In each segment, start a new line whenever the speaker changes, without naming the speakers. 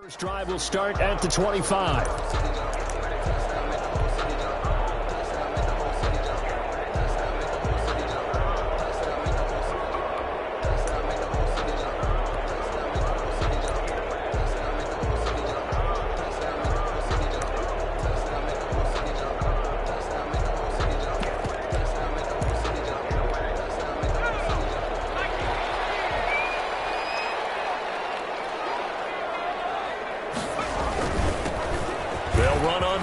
First drive will start at the 25.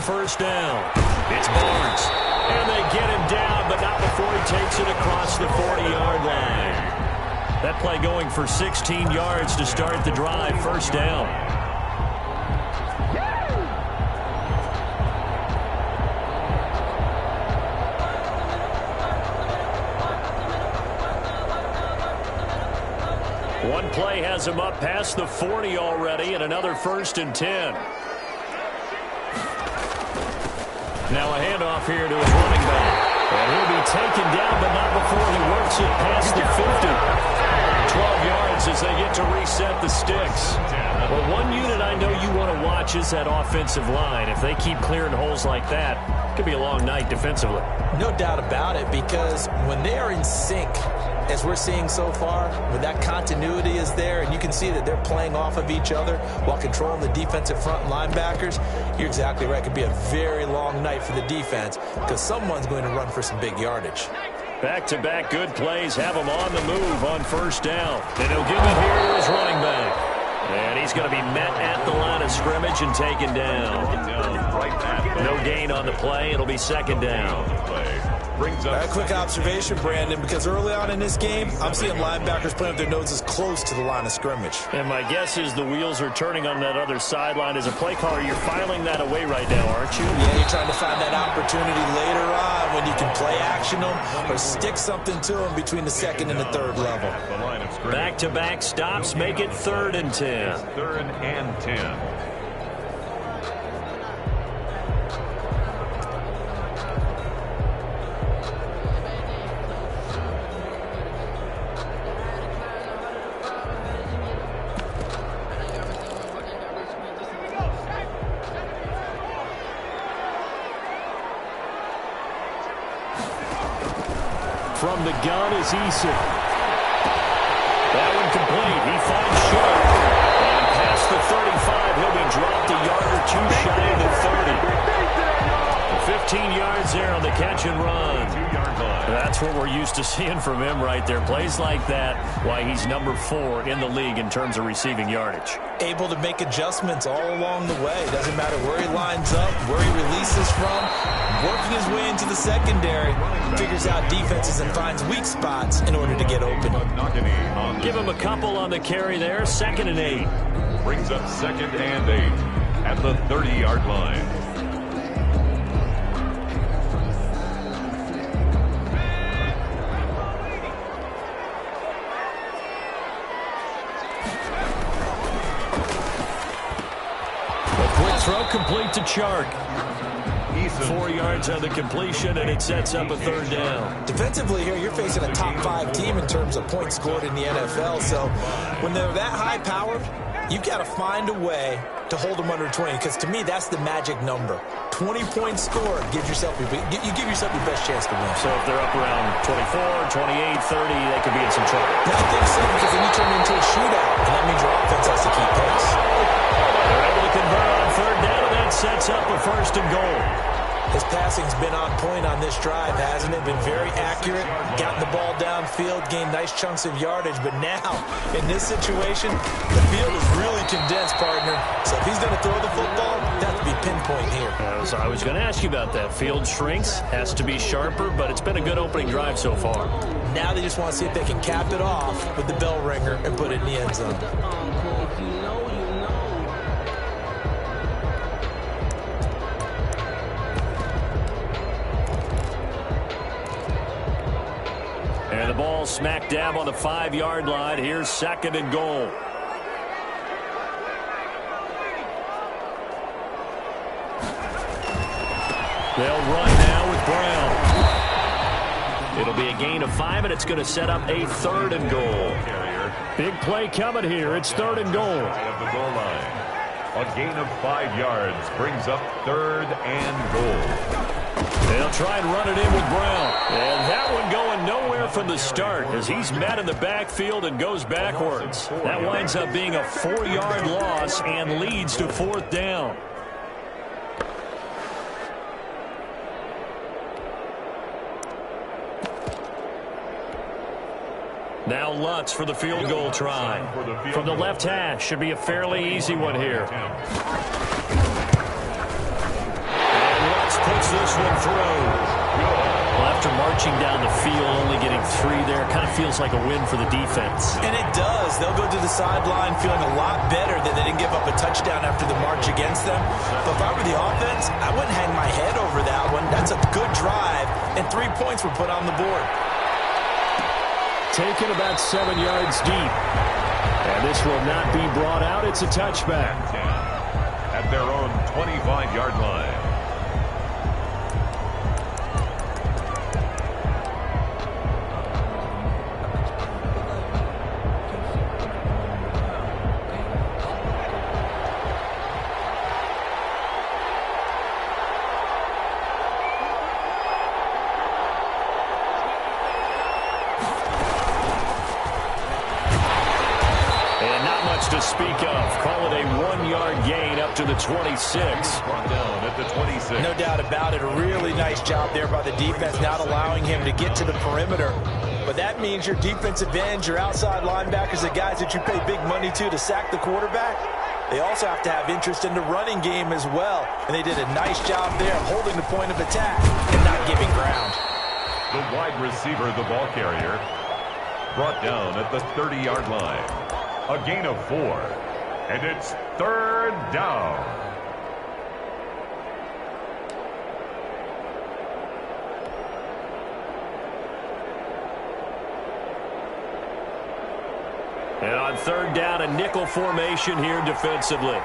First down. It's Barnes. And they get him down, but not before he takes it across the 40-yard line. That play going for 16 yards to start the drive. First down. One play has him up past the 40 already, and another 1st and 10. Now a handoff here to his running back. And he'll be taken down, but not before he works it past the 50. 12 yards as they get to reset the sticks. Well, one unit I know you want to watch is that offensive line. If they keep clearing holes like that, it could be a long night defensively.
No doubt about it, because when they are in sync, as we're seeing so far, when that continuity is there and you can see that they're playing off of each other while controlling the defensive front linebackers, you're exactly right. It could be a very long night for the defense because someone's going to run for some big yardage.
Back-to-back good plays have him on the move on first down. And he'll give it here to his running back. And he's going to be met at the line of scrimmage and taken down. No gain on the play. It'll be second down.
A quick observation, Brandon, because early on in this game, I'm seeing linebackers playing with their noses close to the line of scrimmage.
And my guess is the wheels are turning on that other sideline. As a play caller, you're filing that away right now, aren't you?
Yeah, you're trying to find that opportunity later on when you can play action them or stick something to them between the second and the third level.
Back-to-back stops make it 3rd and 10.
3rd and 10.
From the gun is Eason. That one complete. He finds Sharp. And past the 35, he'll be dropped a yard or two shy of the 30. 15 yards there on the catch and run.
2-yard line.
That's what we're used to seeing from him right there. Plays like that, why he's number 4 in the league in terms of receiving yardage.
Able to make adjustments all along the way. Doesn't matter where he lines up, where he releases from. Working his way into the secondary, figures out defenses and finds weak spots in order to get open.
Give him a couple on the carry there. 2nd and 8.
Brings up 2nd and 8 at the 30-yard line.
A quick throw complete to Chark. 4 yards on the completion, and it sets up a 3rd down.
Defensively here, you're facing a top 5 team in terms of points scored in the NFL. So when they're that high-powered, you've got to find a way to hold them under 20, because to me, that's the magic number. 20 points scored, you give yourself your best chance to win.
So if they're up around 24, 28, 30, they could be in some trouble.
I think so, because then you turn it into a shootout, and that means your offense has to keep pace.
They're able to convert on 3rd down, and that sets up a 1st and goal.
His passing's been on point on this drive, hasn't it? Been very accurate, gotten the ball downfield, gained nice chunks of yardage. But now, in this situation, the field is really condensed, partner. So if he's going to throw the football, that to be pinpoint here.
I was going to ask you about that. Field shrinks, has to be sharper, but it's been a good opening drive so far.
Now they just want to see if they can cap it off with the bell ringer and put it in the end zone.
And the ball smack dab on the 5-yard line. Here's 2nd and goal. They'll run now with Brown. It'll be a gain of 5, and it's going to set up a 3rd and goal. Big play coming here. It's 3rd and goal.
A gain of 5 yards brings up 3rd and goal.
They'll try and run it in with Brown. And that one going nowhere from the start as he's met in the backfield and goes backwards. That winds up being a 4-yard loss and leads to 4th down. Now Lutz for the field goal try. From the left hash, should be a fairly easy one here. And Lutz puts this one through. Well, after marching down the field, only getting 3 there, kind of feels like a win for the defense.
And it does. They'll go to the sideline feeling a lot better that they didn't give up a touchdown after the march against them. But if I were the offense, I wouldn't hang my head over that one. That's a good drive, and 3 points were put on the board.
Taken about 7 yards deep. And this will not be brought out. It's a touchback.
At their own 25-yard line.
To speak of. Call it a 1-yard gain up to the 26.
Brought down at the 26.
No doubt about it. A really nice job there by the defense, not allowing him to get to the perimeter. But that means your defensive ends, your outside linebackers, the guys that you pay big money to sack the quarterback, they also have to have interest in the running game as well. And they did a nice job there of holding the point of attack and not giving ground.
The wide receiver, the ball carrier, brought down at the 30-yard line. A gain of 4, and it's 3rd down.
And on 3rd down, a nickel formation here defensively.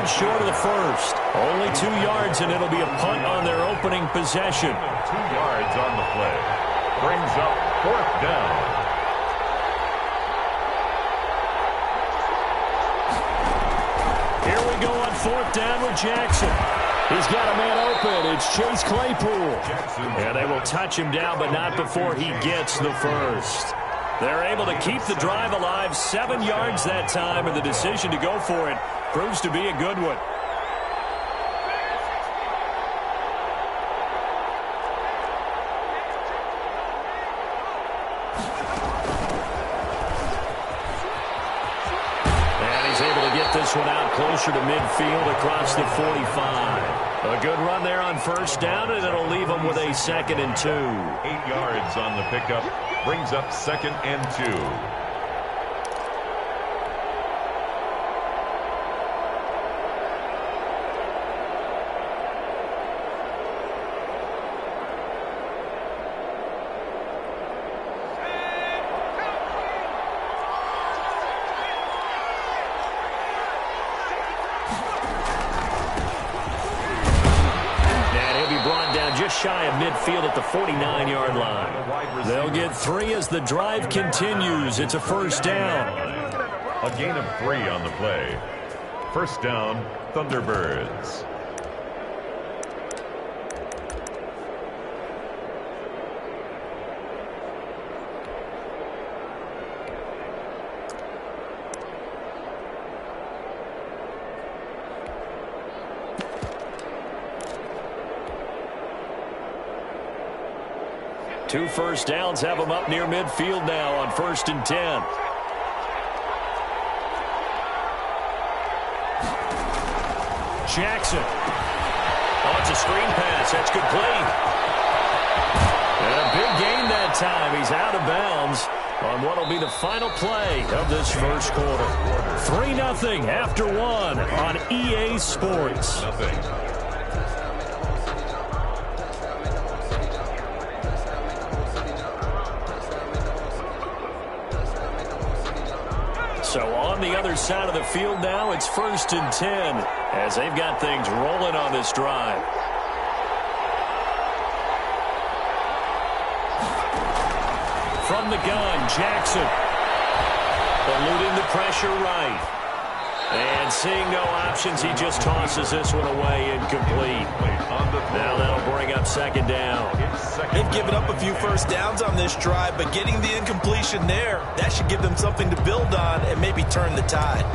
Short of the first. Only 2 yards, and it'll be a punt on their opening possession.
2 yards on the play. Brings up 4th down.
Here we go on 4th down with Jackson. He's got a man open. It's Chase Claypool. And they will touch him down, but not before he gets the first. They're able to keep the drive alive. 7 yards that time, and the decision to go for it proves to be a good one. And he's able to get this one out closer to midfield across the 45. A good run there on 1st down, and it'll leave them with a 2nd and 2.
8 yards on the pickup. Brings up 2nd and 2.
Shy of midfield at the 49-yard line. They'll get 3 as the drive continues. It's a 1st down.
A gain of 3 on the play. 1st down, Thunderbirds.
Two 1st downs have them up near midfield now on 1st and 10. Jackson. Oh, it's a screen pass. That's complete. And a big gain that time. He's out of bounds on what will be the final play of this 1st quarter. 3-0 after 1 on EA Sports. So on the other side of the field now, it's 1st and 10 as they've got things rolling on this drive. From the gun, Jackson. Eluding the pressure right. And seeing no options, he just tosses this one away incomplete. Now that'll bring up 2nd down.
They've given up a few first downs on this drive, but getting the incompletion there, that should give them something to build on and maybe turn the tide.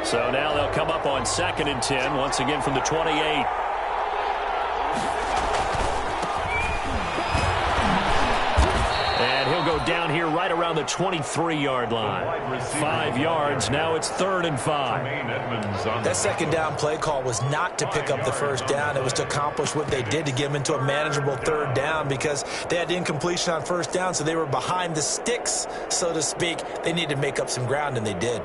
So now they'll come up on 2nd and 10, once again from the 28. And he'll go down here right around the 23-yard line. 5 yards, now it's 3rd and 5.
That 2nd down play call was not to pick up the first down. It was to accomplish what they did to get them into a manageable 3rd down because they had incompletion on 1st down, so they were behind the sticks, so to speak. They needed to make up some ground, and they did.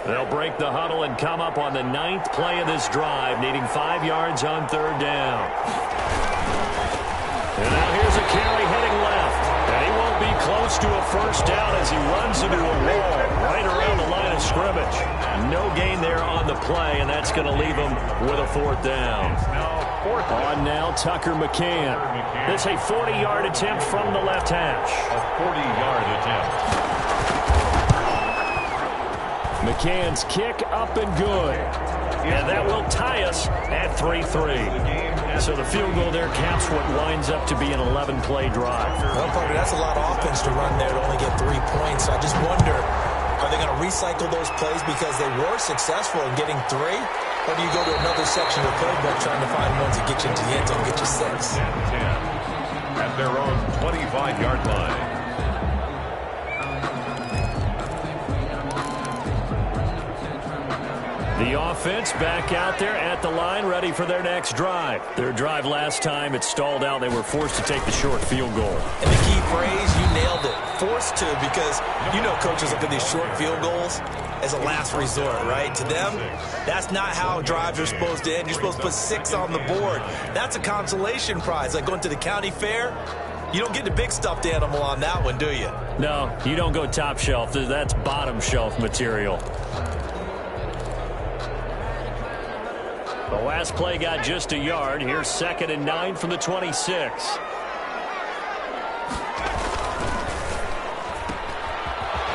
They'll break the huddle and come up on the 9th play of this drive, needing 5 yards on 3rd down. And now here's a carry heading left. And he won't be close to a first down as he runs into a wall right around the line of scrimmage. No gain there on the play, and that's going to leave him with a 4th down. On now, Tucker McCann. This a 40-yard attempt from the left hash.
A 40-yard attempt.
McCann's kick up and good. And that will tie us at 3-3. So the field goal there caps what winds up to be an 11-play drive.
Well, Parker, that's a lot of offense to run there to only get 3 points. I just wonder, are they going to recycle those plays because they were successful in getting 3? Or do you go to another section of the playbook trying to find ones that get you into the end zone and get you 6?
At their own 25-yard line.
The offense back out there at the line, ready for their next drive. Their drive last time, it stalled out. They were forced to take the short field goal.
And the key phrase, you nailed it. Forced to, because you know coaches look at these short field goals as a last resort, right? To them, that's not how drives are supposed to end. You're supposed to put 6 on the board. That's a consolation prize, like going to the county fair. You don't get the big stuffed animal on that one, do you?
No, you don't go top shelf. That's bottom shelf material. The last play got just a yard. Here's 2nd and 9 from the 26.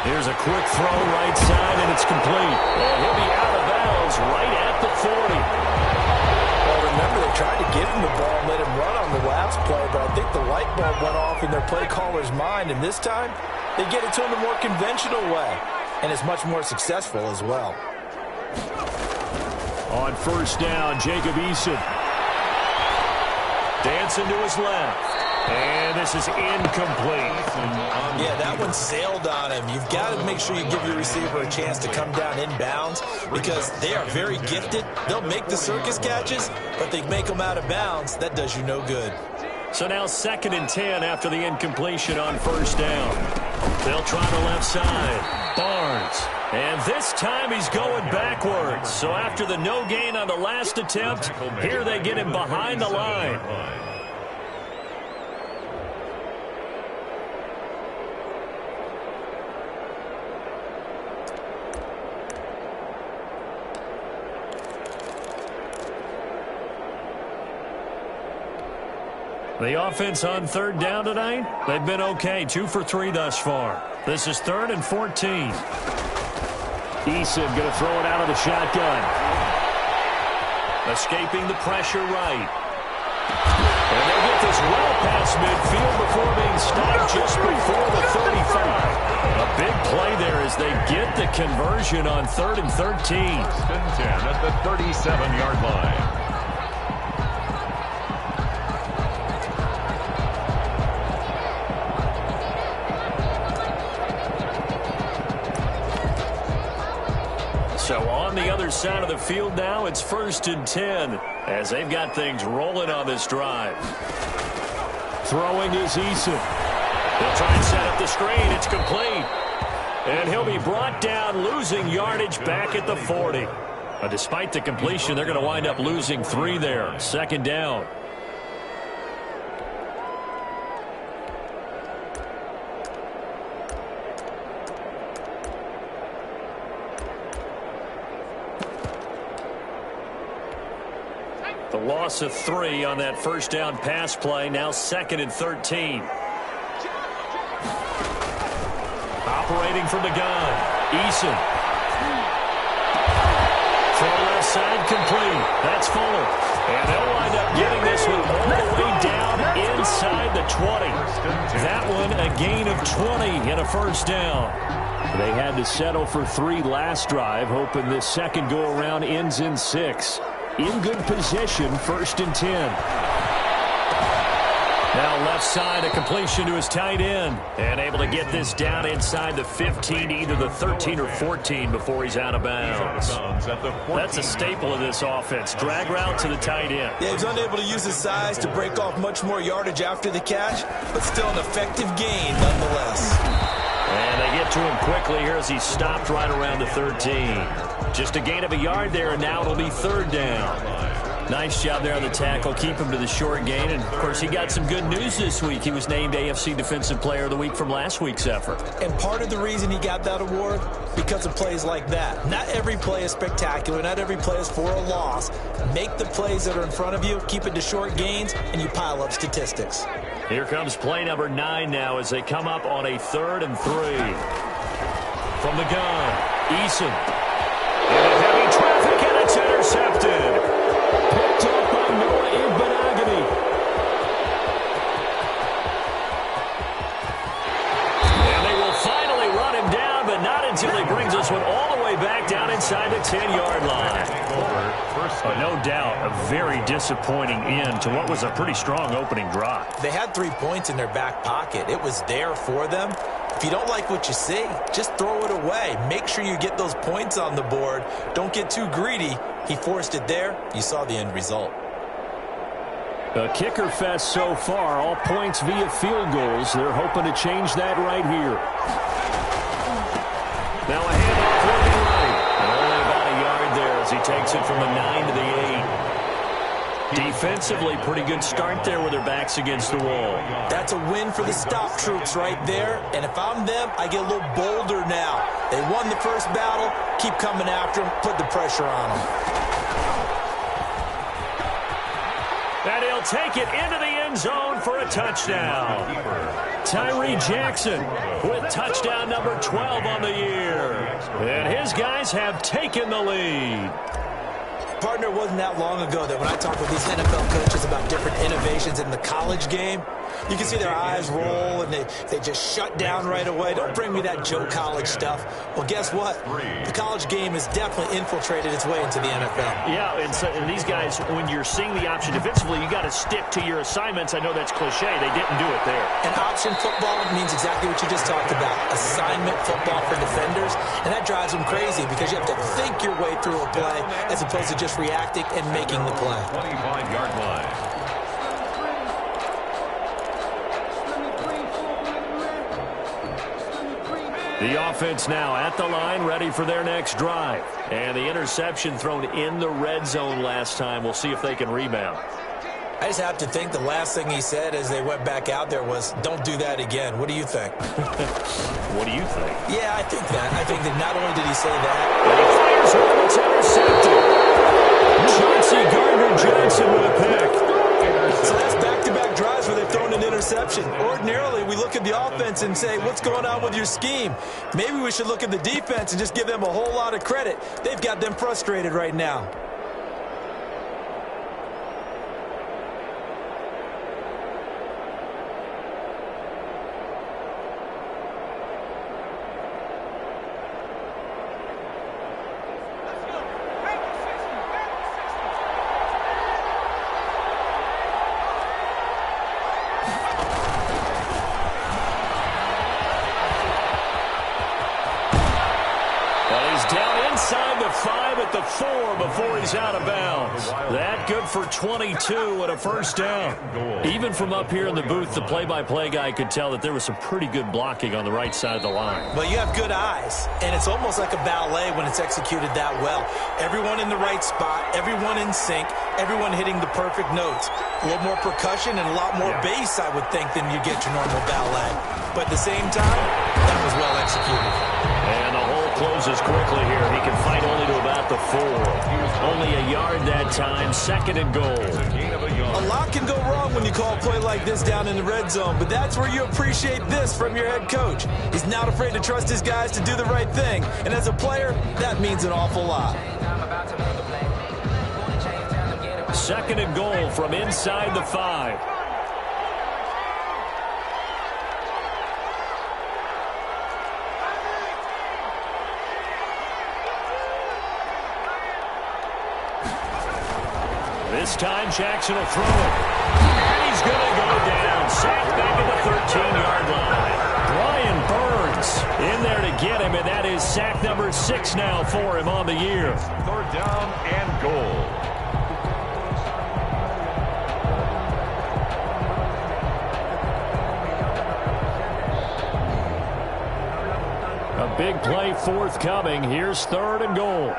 Here's a quick throw right side, and it's complete. And he'll be out of bounds right at the 40.
Well, remember, they tried to give him the ball and let him run on the last play, but I think the light bulb went off in their play caller's mind, and this time they get it to him the more conventional way, and it's much more successful as well.
On 1st down, Jacob Eason. Dancing to his left. And this is incomplete.
Yeah, that one sailed on him. You've got to make sure you give your receiver a chance to come down inbounds because they are very gifted. They'll make the circus catches, but they make them out of bounds. That does you no good.
So now 2nd and 10 after the incompletion on 1st down. They'll try the left side. Barnes. And this time he's going backwards. So after the no gain on the last attempt, here they get him behind the line. The offense on 3rd down tonight, they've been okay. 2 for 3 thus far. This is 3rd and 14. Eason going to throw it out of the shotgun. Escaping the pressure right. And they get this well past midfield before being stopped just before the 35. A big play there as they get the conversion on 3rd and 13.
1st and 10 at the 37-yard line.
So on the other side of the field now, it's 1st and 10 as they've got things rolling on this drive. Throwing is Eason. They'll try and set up the screen. It's complete. And he'll be brought down, losing yardage back at the 40. But despite the completion, they're going to wind up losing 3 there. Second down. The loss of 3 on that first down pass play. Now 2nd and 13. Operating from the gun. Eason. Throw left side complete. That's Fuller. And they'll wind up getting this one all the way down inside the 20. That one a gain of 20 and a first down. They had to settle for 3 last drive, hoping this second go-around ends in 6. In good position, 1st and 10. Now left side, a completion to his tight end. And able to get this down inside the 15, either the 13 or 14 before he's out of bounds. That's a staple of this offense. Drag route to the tight end.
Yeah, he's unable to use his size to break off much more yardage after the catch, but still an effective gain nonetheless.
And they get to him quickly here as he's stopped right around the 13. Just a gain of a yard there, and now it'll be 3rd down. Nice job there on the tackle. Keep him to the short gain. And, of course, he got some good news this week. He was named AFC Defensive Player of the Week from last week's effort.
And part of the reason he got that award, because of plays like that. Not every play is spectacular. Not every play is for a loss. Make the plays that are in front of you, keep it to short gains, and you pile up statistics.
Here comes play number 9 now as they come up on a 3rd and 3. From the gun, Eason. Into heavy traffic, and it's intercepted. Picked up by Moe-Week. And they will finally run him down, but not until he brings this one all the way back down inside the 10-yard line. No doubt, a very disappointing end to what was a pretty strong opening drive.
They had 3 points in their back pocket. It was there for them. If you don't like what you see, just throw it away. Make sure you get those points on the board. Don't get too greedy. He forced it there. You saw the end result.
A kicker fest so far. All points via field goals. They're hoping to change that right here. Now a handoff looking right. And only about a yard there as he takes it from the 9 to the 8. Defensively, pretty good start there with their backs against the wall.
That's a win for the stop troops right there. And if I'm them, I get a little bolder now. They won the first battle. Keep coming after them. Put the pressure on them.
And he'll take it into the end zone for a touchdown. Tyree Jackson with touchdown number 12 on the year. And his guys have taken the lead.
Partner, wasn't that long ago that when I talk with these NFL coaches about different innovations in the college game, you can see their eyes roll and they just shut down right away. Don't bring me that Joe College stuff. Well, guess what? The college game has definitely infiltrated its way into the NFL.
Yeah, and these guys, when you're seeing the option defensively, you got to stick to your assignments. I know that's cliche. They didn't do it there.
And option football means exactly what you just talked about. Assignment football for defenders. And that drives them crazy because you have to think your way through a play as opposed to just reacting and making the play.
25-yard line.
The offense now at the line, ready for their next drive. And the interception thrown in the red zone last time. We'll see if they can rebound.
I just have to think the last thing he said as they went back out there was, don't do that again. What do you think?
What do you think?
Yeah, I think that. I think that not only did he say that.
He fires one, it's intercepted. Chauncey Gardner-Johnson with a pick.
So that's back-to-back drives where they've thrown an interception. Ordinarily, we look at the offense and say, what's going on with your scheme? Maybe we should look at the defense and just give them a whole lot of credit. They've got them frustrated right now.
inside the 5 at the 4 before he's out of bounds. That good for 22 and a first down. Even from up here in the booth, the play-by-play guy could tell that there was some pretty good blocking on the right side of the line.
Well, you have good eyes, and it's almost like a ballet when it's executed that well. Everyone in the right spot, everyone in sync, everyone hitting the perfect notes. A little more percussion and a lot more bass, I would think, than you get your normal ballet. But at the same time, that was well executed.
And the hole closes quickly here. He can fight only to about the 4. Only a yard that time, 2nd and goal.
A lot can go wrong when you call a play like this down in the red zone, but that's where you appreciate this from your head coach. He's not afraid to trust his guys to do the right thing, and as a player, that means an awful lot.
2nd and goal from inside the 5. This time Jackson will throw it. And he's going to go down. Sacked back at the 13-yard line. Brian Burns in there to get him, and that is sack number 6 now for him on the year.
3rd down and goal.
A big play forthcoming. Here's 3rd and goal.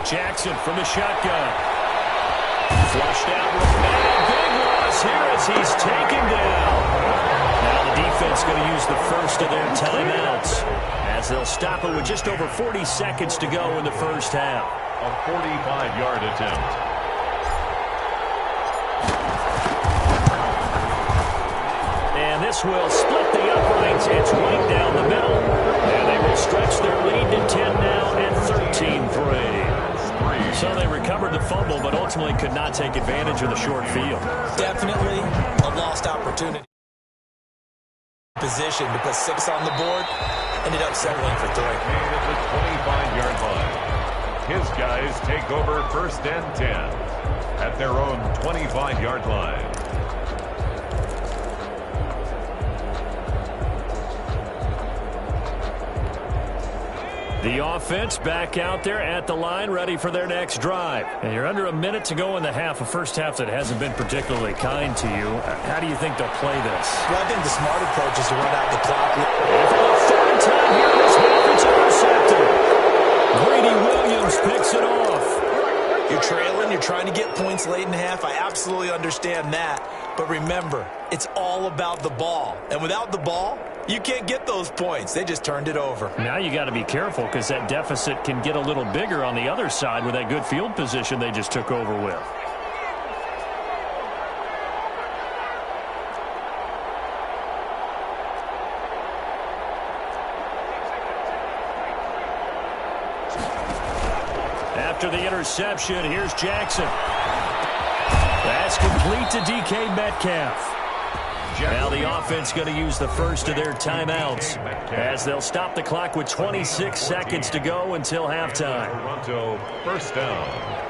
Jackson from the shotgun. Flushed out. And big loss here as he's taken down. Now the defense going to use the first of their timeouts as they'll stop it with just over 40 seconds to go in the first half.
A 45-yard attempt.
And this will split the uprights. It's right down the middle. And they will stretch their lead to 10 now at 13-3. So they recovered the fumble, but ultimately could not take advantage of the short field.
Definitely a lost opportunity. Position to put 6 on the board. Ended up settling for 3.
At the 25-yard line. His guys take over 1st and 10 at their own 25-yard line.
The offense back out there at the line, ready for their next drive. And you're under a minute to go in the half, a first half that hasn't been particularly kind to you. How do you think they'll play this?
Well, I think the smart approach is to run out the clock.
And for the 3rd time here in this half, it's intercepted. Greedy Williams picks it off.
You're trailing, you're trying to get points late in the half. I absolutely understand that. But remember, it's all about the ball. And without the ball, you can't get those points. They just turned it over.
Now you got to be careful because that deficit can get a little bigger on the other side with that good field position they just took over with. After the interception, here's Jackson. That's complete to DK Metcalf. Now the offense going to use the first of their timeouts as they'll stop the clock with 26 seconds to go until halftime.
Toronto 1st down.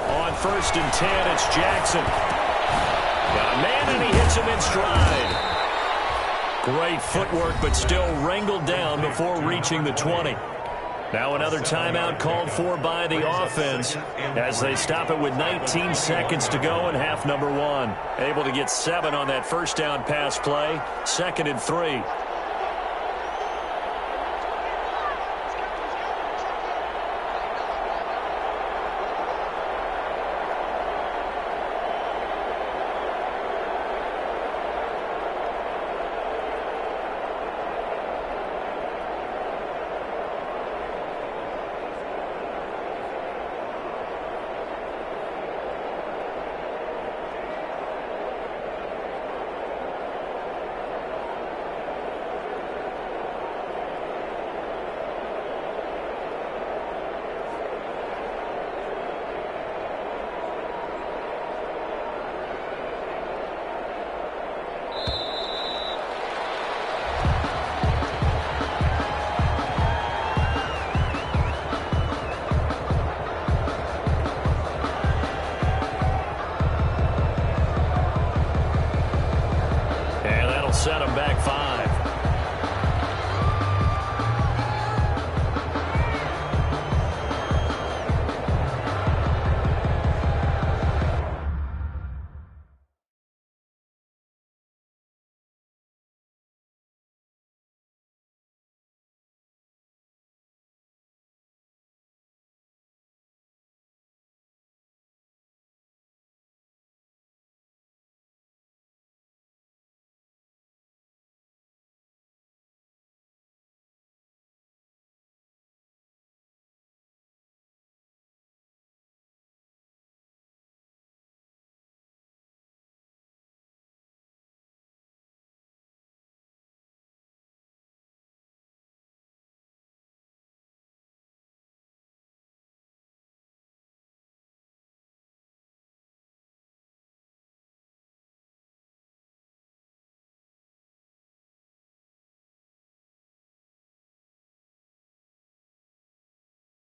On 1st and 10, it's Jackson. Got a man, and he hits him in stride. Great footwork, but still wrangled down before reaching the 20. Now another timeout called for by the offense as they stop it with 19 seconds to go in half number 1. Able to get 7 on that first down pass play. 2nd and 3.